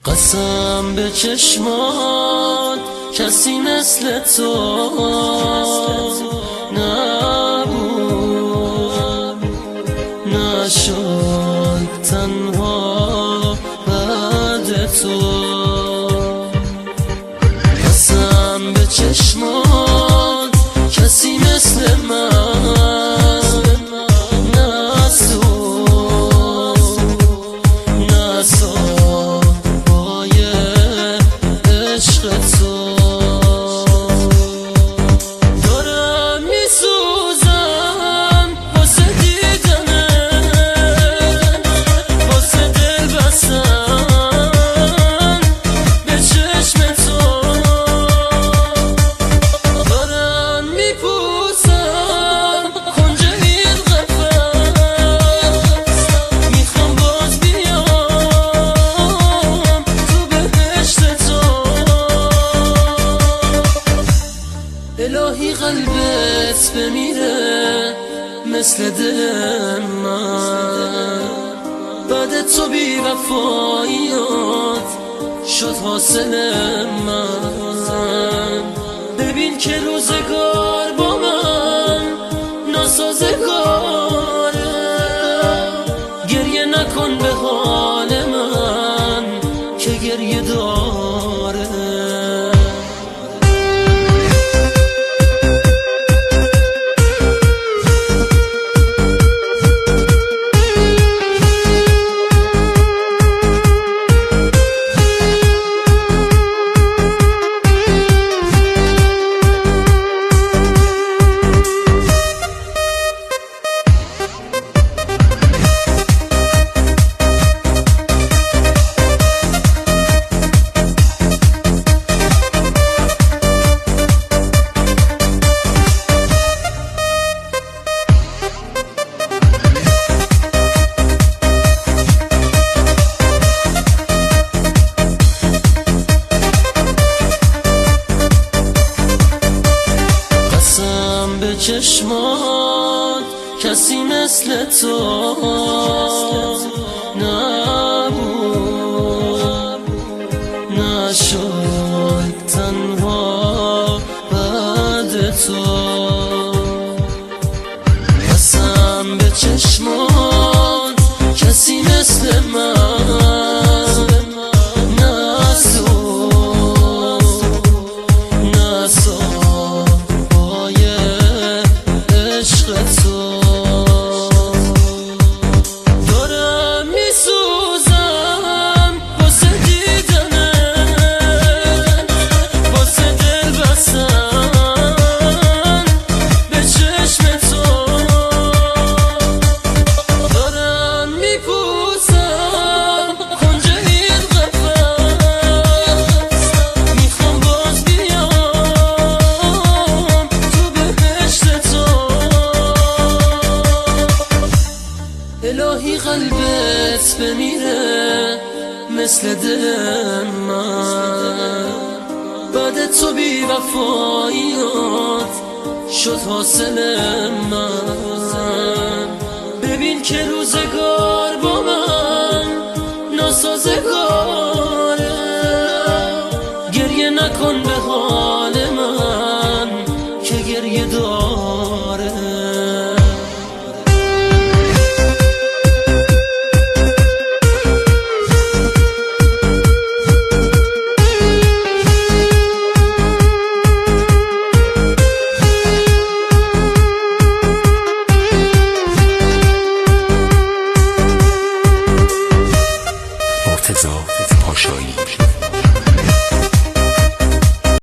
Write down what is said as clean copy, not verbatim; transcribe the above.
قسم به چشمان کسی مثل تو نبود، نشد تنها بعد تو. قسم به چشمان کسی مثل من نسود بای عشق تو. دارم میسوزم واسه دیدنت، واسه دل بستن به چشم تو. دارم میپوسم کنج این قفس، میخوام باز بیام تو بهشت تو. الهی قلبت بمیره مثل دل من، بعد تو بی وفاییات شد حاصل من. ببین که روزگار با من ناسازگاره، گریه نکن به حال من که گریه داره. به چشمان کسی مثل تو نبود، نشد تنها بعد تو. قسم به چشمان کسی مثل من دارم میسوزم واسه دیدنت، واسه دل بستن به چشم تو. دارم میپوسم کنج این قفس، میخوام باز بیام تو بهشت تو. الهی قلبت بمیره مثل دل من، بعد تو بی وفاییات شد حاصل من. ببین که روزگار با من ناسازگاره، گریه نکن به حال من که گریه داره. مرتضی پاشایی.